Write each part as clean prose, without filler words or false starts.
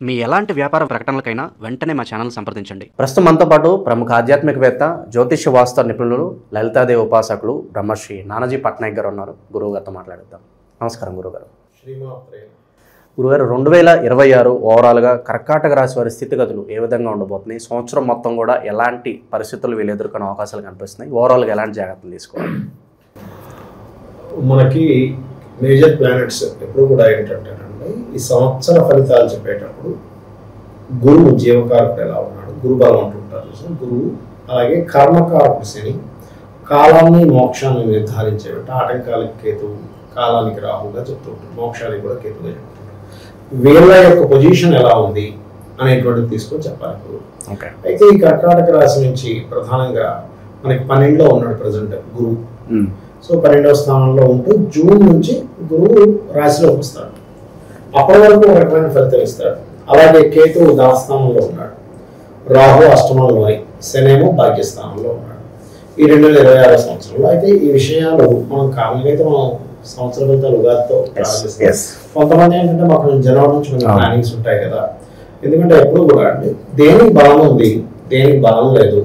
మీ ఎలాంటి వ్యాపార ప్రకటనలకైనా వెంటనే మా ఛానల్ సంప్రదించండి. ప్రస్తుతం మనతో పాటు ప్రముఖ ఆధ్యాత్మికవేత్త, జ్యోతిష్య వాస్తు నిపుణులు, లలితాదేవి ఉపాసకులు బ్రహ్మశ్రీ నానాజీ పట్నాయక్ గారు ఉన్నారు. గురువు గారితో మాట్లాడుతాం. నమస్కారం గురుగారు. గురుగారు, 2026 ఓవరాల్గా కర్కాటక రాశి వారి స్థితిగతులు ఏ విధంగా ఉండబోతున్నాయి? సంవత్సరం మొత్తం కూడా ఎలాంటి పరిస్థితులు వీళ్ళు ఎదుర్కొనే అవకాశాలు కనిపిస్తున్నాయి? ఓవరాల్గా ఎలాంటి జాగ్రత్తలు తీసుకోవాలి? మనకి మేజర్ ప్లానెట్స్ ఎప్పుడు కూడా ఏంటంటేనండి, ఈ సంవత్సర ఫలితాలు చెప్పేటప్పుడు గురువు జీవకారకుడు ఎలా ఉన్నాడు, గురు బలం అంటుంటారు. గురువు అలాగే కర్మకారకుడు శని, కాలాన్ని మోక్షాన్ని నిర్ధారించేట ఆటంకాలకి కేతువు, కాలానికి రాహుగా చెప్తూ ఉంటారు, మోక్షానికి కూడా కేతువుగా చెప్తుంటారు. వీళ్ళ యొక్క పొజిషన్ ఎలా ఉంది అనేటువంటిది తీసుకొని చెప్పాలి గురువు. అయితే ఈ కర్కాటక రాశి నుంచి ప్రధానంగా మనకి 12లో ఉన్నాడు ప్రజెంట్ గురువు. సో 12వ స్థానంలో ఉంటూ జూన్ నుంచి గురువు రాశిలోకి వస్తాడు. అప్పటి వరకు ఒక రకమైన ఫలితం ఇస్తాడు. అలాగే కేతువు ధనస్థానంలో ఉన్నాడు, రాహు అష్టమంలోని, శనేమో భాగ్యస్థానంలో ఉన్నాడు ఈ 2026 సంవత్సరంలో. అయితే ఈ విషయాలు మనం కామన్గా అయితే మనం సంవత్సర ఫలితాలు ఉగాదితో ప్రారంభిస్తాం. కొంతమంది ఏంటంటే మాకు జనవరి నుంచి కొన్ని ప్లానింగ్స్ ఉంటాయి కదా. ఎందుకంటే ఎప్పుడు కూడా అండి, దేనికి బలం ఉంది, దేనికి బలం లేదు,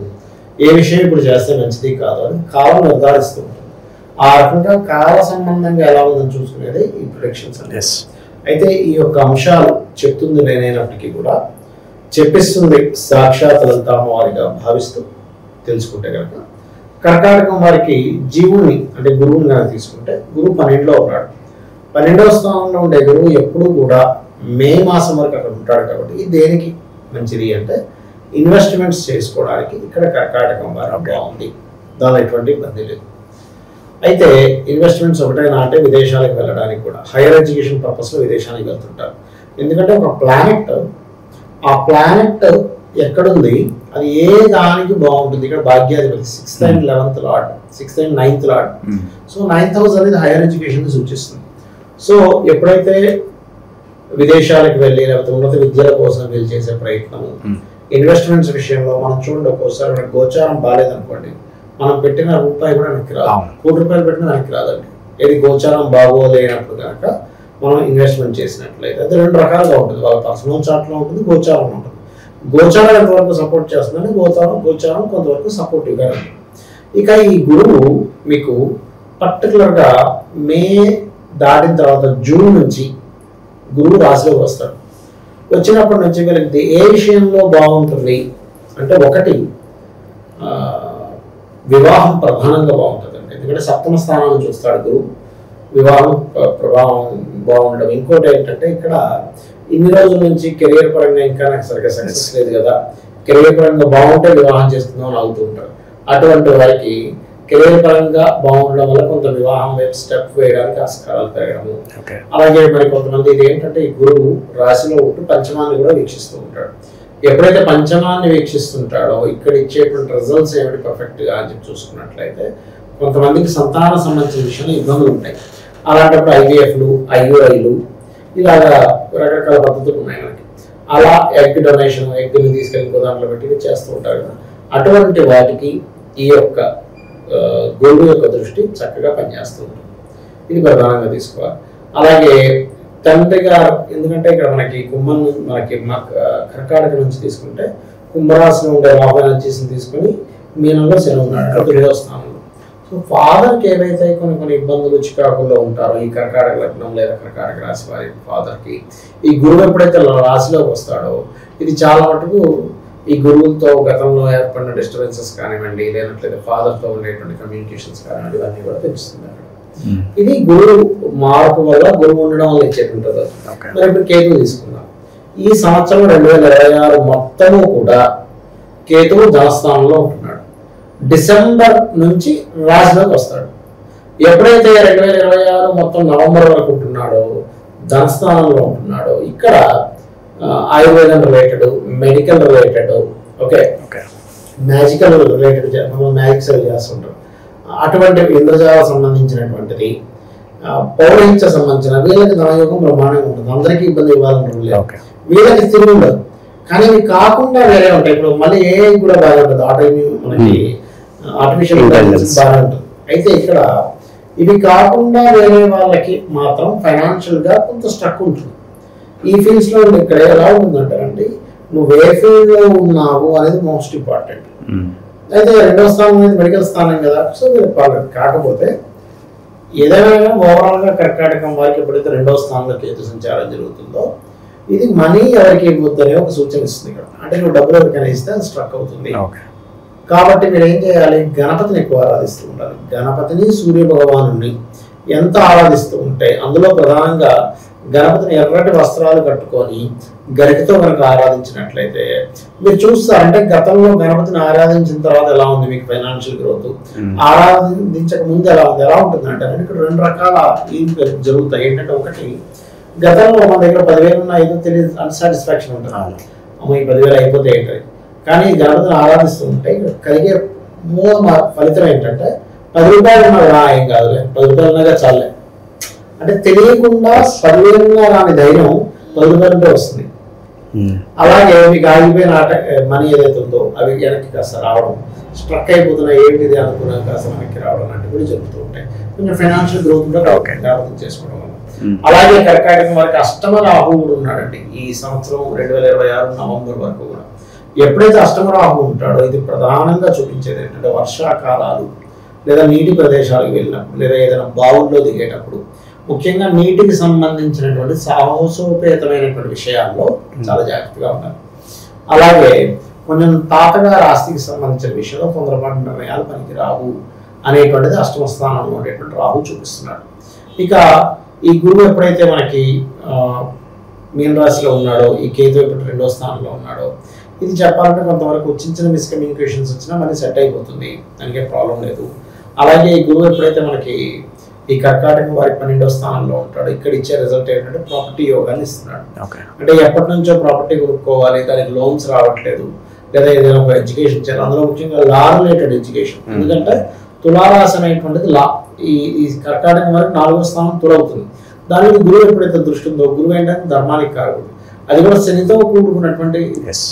ఏ విషయం ఇప్పుడు చేస్తే మంచిది కాదు అని కాలం నిర్ధారిస్తూ ఉంటుంది. ఆ రకంగా కాల సంబంధంగా ఎలా ఉందని చూసుకునేది ఈ ప్రొడిక్షన్స్ అండి. అయితే ఈ యొక్క అంశాలు చెప్తుంది నేనైనప్పటికీ కూడా చెప్పిస్తుంది సాక్షాత్ లలితామ్మవారిగా భావిస్తూ తెలుసుకుంటే కనుక, కర్కాటకం వారికి జీవుని అంటే గురువుని కనుక తీసుకుంటే, గురువు 12లో ఉన్నాడు. 12వ స్థానంలో ఉండే గురువు ఎప్పుడు కూడా మే మాసం వరకు అక్కడ ఉంటాడు. కాబట్టి దేనికి మంచిది అంటే ఇన్వెస్ట్మెంట్స్ చేసుకోవడానికి ఇక్కడ కర్కాటకం వారు బాగుంది, దానిలో ఎటువంటి ఇబ్బంది లేదు. అయితే ఇన్వెస్ట్మెంట్స్ ఒకటైనా అంటే విదేశాలకు వెళ్ళడానికి కూడా, హైయర్ ఎడ్యుకేషన్ పర్పస్లో విదేశానికి వెళ్తుంటారు. ఎందుకంటే ఒక ప్లానెట్, ఆ ప్లానెట్ ఎక్కడుంది, అది ఏ దానికి బాగుంటుంది. ఇక్కడ భాగ్యాధిపతి 6th and 11th lord, 6th and 9th lord. So 9th house అనేది హైయర్ ఎడ్యుకేషన్ సూచిస్తుంది. సో ఎప్పుడైతే విదేశాలకు వెళ్ళి లేకపోతే ఉన్నత విద్యల కోసం వీళ్ళు చేసే ప్రయత్నం, ఇన్వెస్ట్మెంట్స్ విషయంలో మనం చూడండి, ఒక్కోసారి మనకి గోచారం బాగాలేదనుకోండి, మనం పెట్టిన రూపాయి కూడా వెనక్కి రాదు. ₹1,00,000 పెట్టినా వెనక్కి రాదండి. ఏది గోచారం బాగోలేనప్పుడు కనుక మనం ఇన్వెస్ట్మెంట్ చేసినట్లయితే అది 2 రకాలుగా ఉంటుంది. వాళ్ళ పర్సనల్ చార్ట్లో ఉంటుంది, గోచారం ఉంటుంది. గోచారం ఎంతవరకు సపోర్ట్ చేస్తుందని గోచారం కొంతవరకు సపోర్టివ్గా ఉంటుంది. ఇక ఈ గురువు మీకు పర్టికులర్గా మే దాటిన తర్వాత జూన్ నుంచి గురువు రాశిలోకి వస్తాడు. వచ్చినప్పటి నుంచి వీళ్ళకి ఏ విషయంలో బాగుంటుంది అంటే, ఒకటి వివాహం ప్రధానంగా బాగుంటుందండి. ఎందుకంటే 7వ స్థానాన్ని చూస్తాడు గురువు, వివాహం ప్రభావం బాగుండడం. ఇంకోటి ఏంటంటే, ఇక్కడ ఇన్ని రోజుల నుంచి కెరియర్ పరంగా ఇంకా నాకు సరిగ్గా సక్సెస్ లేదు కదా, కెరియర్ పరంగా బాగుంటే వివాహం చేస్తుందాం అని అవుతూ ఉంటారు. అటువంటి వారికి కెరియర్ పరంగా బాగుండడం వల్ల కొంత వివాహం వైపు స్టెప్ వేయడానికి ఆస్కారాలు పెరగడము. అలాగే మరి కొంతమంది ఇది ఏంటంటే, ఈ గురువు రాశిలో ఉంటూ పంచమాన్ని కూడా వీక్షిస్తూ ఉంటాడు. ఎప్పుడైతే పంచమాన్ని వీక్షిస్తుంటాడో ఇక్కడ ఇచ్చేటువంటి రిజల్ట్స్ ఏమిటి పర్ఫెక్ట్గా అని చెప్పి చూసుకున్నట్లయితే, కొంతమందికి సంతాన సంబంధించిన విషయంలో ఇబ్బందులు ఉంటాయి. అలాంటప్పుడు IVFలు, IUIలు ఇలాగా రకరకాల పద్ధతులు ఉన్నాయి మనకి. అలా ఎగ్ డొనేషన్, ఎగ్ని తీసుకెళ్ళి ఇంకో దాంట్లో పెట్టి చేస్తూ ఉంటారు కదా. అటువంటి వాటికి ఈ యొక్క గురువు యొక్క దృష్టి చక్కగా పనిచేస్తూ ఉంటుంది. ఇది ప్రధానంగా తీసుకోవాలి. అలాగే తండ్రి గారు, ఎందుకంటే ఇక్కడ మనకి కర్కాటక నుంచి తీసుకుంటే కుంభరాశిలో ఉండే రాహు ఎనర్జీస్ని తీసుకొని మీనంలో శని ఉన్నాడు 9వ స్థానంలో. సో ఫాదర్కి ఏవైతే కొన్ని ఇబ్బందులు చికాకుల్లో ఉంటారో ఈ కర్కాటక లగ్నం లేదా కర్కాటక రాశి వారి ఫాదర్కి, ఈ గురువు ఎప్పుడైతే రాశిలోకి వస్తాడో ఇది చాలా మటుకు ఈ గురువుతో గతంలో ఏర్పడిన డిస్టర్బెన్సెస్ కానివ్వండి, లేనట్లయితే ఫాదర్తో ఉండేటువంటి కమ్యూనికేషన్స్ కానివ్వండి, ఇవన్నీ కూడా పెంచుతుంది అక్కడ. ఇది గురువు మార్పు వల్ల, గురువు ఉండడం వల్ల ఇచ్చేటుంటుంది. మరి ఇప్పుడు కేతువు తీసుకుందాం. ఈ సంవత్సరం 2026 మొత్తము కూడా కేతువు ధనస్థానంలో ఉంటున్నాడు. డిసెంబర్ నుంచి రాశిలోకి వస్తాడు. ఎప్పుడైతే 2026 మొత్తం నవంబర్ వరకు ఉంటున్నాడో ధనస్థానంలో ఉంటున్నాడో, ఇక్కడ ఆయుర్వేదం related, medical related, magical related, మనం మ్యాజిక్స్ చేస్తుంటాం. అటువంటి ఇంద్రజాల సంబంధించినటువంటిది, పౌరహింస సంబంధించిన వీళ్ళకి ధనయోగం బ్రహ్మాండంగా ఉంటుంది. అందరికీ ఇబ్బంది ఇవ్వాలని లేదు, వీళ్ళకి స్థితి ఉండదు. కానీ ఇవి కాకుండా వేరే ఉంటాయి. ఇప్పుడు మళ్ళీ ఏ కూడా బాగా ఉంటుంది, మనకి ఆర్టిఫిషియల్ ఇంటెలిజెన్స్ బాగా ఉంటుంది. అయితే ఇక్కడ ఇవి కాకుండా వేరే వాళ్ళకి మాత్రం ఫైనాన్షియల్గా కొంత స్ట్రక్ ఉంటుంది. ఈ ఫీల్డ్స్లో ఇక్కడ ఎలా ఉంటుందంటారండి, నువ్వు ఏ ఫీల్డ్లో ఉన్నావు అనేది మోస్ట్ ఇంపార్టెంట్. అయితే రెండవ స్థానం అనేది మెడికల్ స్థానం కదా, సో మీరు పర్లేదు. కాకపోతే ఏదైనా ఓవరాల్గా కర్కాటకం వారికి ఎప్పుడైతే రెండవ స్థానంలో కేతు సంచారం జరుగుతుందో ఇది మనీ ఎవరికి ఇవ్వద్దు అనే ఒక సూచన ఇస్తుంది ఇక్కడ. అంటే నువ్వు డబ్బులు ఎవరికైనా ఇస్తే అది స్ట్రక్ అవుతుంది. కాబట్టి మీరు ఏం చేయాలి, గణపతిని ఎక్కువ ఆరాధిస్తూ ఉండాలి. గణపతిని సూర్య భగవాను ఎంత ఆరాధిస్తూ ఉంటే అందులో ప్రధానంగా గణపతిని ఎర్రటి వస్త్రాలు కట్టుకొని గరికతో కనుక ఆరాధించినట్లయితే మీరు చూస్తారంటే గతంలో గణపతిని ఆరాధించిన తర్వాత ఎలా ఉంది మీకు ఫైనాన్షియల్ గ్రోత్, ఆరాధించక ముందు ఎలా ఉంది, ఎలా ఉంటుంది అంటే ఇక్కడ రెండు రకాల జరుగుతాయి. ఏంటంటే ఒకటి, గతంలో మన దగ్గర 10,000 ఉన్న ఏదో తెలియదు అన్సాటిస్ఫాక్షన్ ఉంటుంది, అమ్మ ఈ 10,000 అయిపోతే ఏంటది. కానీ గణపతిని ఆరాధిస్తూ ఉంటే ఇక్కడ కలిగే మూల ఫలితం ఏంటంటే 10 రూపాయలు ఉన్నది ఏం కాదు, 10 రూపాయలు ఉన్నగా చాలే అంటే తెలియకుండా 10,000 రాని ధైర్యం 10 రూపాయలతో వస్తుంది. అలాగే మీకు ఆగిపోయిన మనీ ఏదైతే ఉందో అవి వెనక్కి కాస్త రావడం, స్ట్రక్ అయిపోతున్నాయి ఏంటిది అనుకున్నా కాస్త వెనక్కి రావడం లాంటివి కూడా జరుగుతూ ఉంటాయి. కొంచెం ఫైనాన్షియల్ గ్రోత్ కూడా డెవలప్ చేసుకోవడం వల్ల. అలాగే కర్కాటకం వారికి అష్టమ రాహు కూడా ఉన్నాడండి ఈ సంవత్సరం 2026 నవంబర్ వరకు కూడా. ఎప్పుడైతే అష్టమ రాహు ఉంటాడో ఇది ప్రధానంగా చూపించేది ఏంటంటే వర్షాకాలాలు లేదా నీటి ప్రదేశాలకు వెళ్ళినప్పుడు లేదా ఏదైనా బావుల్లో దిగేటప్పుడు ముఖ్యంగా నీటికి సంబంధించినటువంటి సాహసోపేతమైనటువంటి విషయాల్లో చాలా జాగ్రత్తగా ఉండాలి. అలాగే కొంచెం తాతగారి ఆస్తికి సంబంధించిన విషయంలో తొందరపాటు నిర్ణయాలు పనికి రావు అనేటువంటిది అష్టమ స్థానంలో ఉండేటువంటి రాహు చూపిస్తున్నాడు. ఇక ఈ గురువు ఎప్పుడైతే మనకి మీన రాశిలో ఉన్నాడో, ఈ కేతు ఎప్పుడు రెండో స్థానంలో ఉన్నాడో, ఇది చెప్పాలంటే కొంతవరకు చిన్న చిన్న మిస్కమ్యూనికేషన్స్ వచ్చినా మళ్ళీ సెట్ అయిపోతుంది, దానికే ప్రాబ్లం లేదు. అలాగే ఈ గురువు ఎప్పుడైతే మనకి ఈ కర్కాటకం వారి 12వ స్థానంలో ఉంటాడు, ఇక్కడ ఇచ్చే రిజల్ట్ ఏంటంటే ప్రాపర్టీ యోగాన్ని ఇస్తున్నాడు. అంటే ఎప్పటి నుంచో ప్రాపర్టీ కొనుక్కోవాలి, దానికి లోన్స్ రావట్లేదు, లేదా ఏదైనా ఒక ఎడ్యుకేషన్ చేయాలి, అందులో ముఖ్యంగా లా రిలేటెడ్ ఎడ్యుకేషన్. ఎందుకంటే తులారాశి అనేటువంటిది లా, ఈ కర్కాటకం వారికి 4వ స్థానం తులవుతుంది. దానికి గురువు ఎప్పుడైతే దృష్టి ఉందో, గురువు ఏంటంటే ధర్మానికి కారకుడు, అది కూడా శనితో కూడుకున్నటువంటి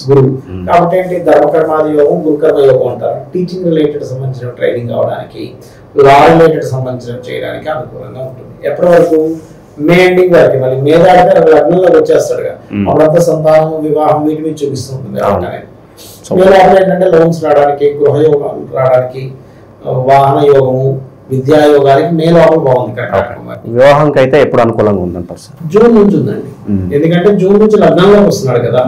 గురువు. కాబట్టి ఏంటి, ధర్మకర్మాది యోగం, గురుకర్మ యోగం అంటారు. టీచింగ్ రిలేటెడ్ సంబంధించిన ట్రైనింగ్ అవడానికి, లా రిలేటెడ్ సంబంధించిన చేయడానికి అనుకూలంగా ఉంటుంది. ఎప్పటి వరకు, మే ఎండింగ్ వరకు. మళ్ళీ మే దాటితే లగ్నంలోకి వచ్చేస్తాడుగా, అప్పుడంతా సంతానం, వివాహం వీటి మీద చూపిస్తుంటుంది. మే లోపల ఏంటంటే లోన్స్ రావడానికి, గృహయోగాలు రావడానికి, వాహన యోగము, విద్యా యోగానికి మే లోపల బాగుంది. వివాహంకి అయితే ఎప్పుడు అనుకూలంగా ఉందంటారు సార్? జూన్ నుంచి ఉందండి. ఎందుకంటే జూన్ నుంచి లగ్నంలోకి వస్తున్నాడు కదా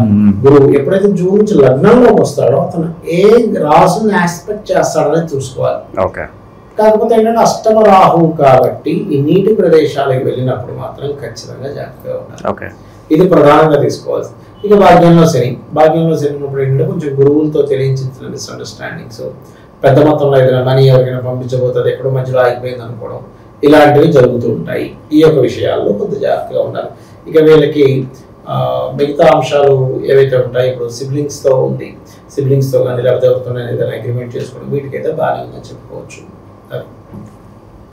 గురువు. ఎప్పుడైతే జూన్ నుంచి లగ్నంలోకి వస్తాడో అతను ఏ రాసుని ఆస్పెక్ట్ చేస్తాడనేది చూసుకోవాలి. కాకపోతే ఏంటంటే అష్టమ రాహు కాబట్టి ఈ నీటి ప్రదేశాలకు వెళ్ళినప్పుడు మాత్రం ఖచ్చితంగా జాగ్రత్తగా ఉండాలి. ఇది ప్రధానంగా తీసుకోవాలి. ఇక భాగ్యంలో శని ఉన్నప్పుడు ఏంటంటే కొంచెం గురువులతో తెలియించిన మిస్అండర్స్టాండింగ్స్, పెద్ద మొత్తంలో ఏదైనా మనీ ఎవరికైనా పంపించబోతుంది, ఎక్కడో మధ్యలో ఆగిపోయింది అనుకోవడం, ఇలాంటివి జరుగుతూ ఉంటాయి. ఈ యొక్క విషయాల్లో కొంత జాగ్రత్తగా ఉండాలి. ఇక వీళ్ళకి మిగతా అంశాలు ఏవైతే ఉంటాయి, ఇప్పుడు సిబ్లింగ్స్తో కానీ లేకపోతే ఎవరితో ఏదైనా అగ్రిమెంట్ చేసుకోవడం, వీటికైతే బాగానే ఉందని చెప్పుకోవచ్చు.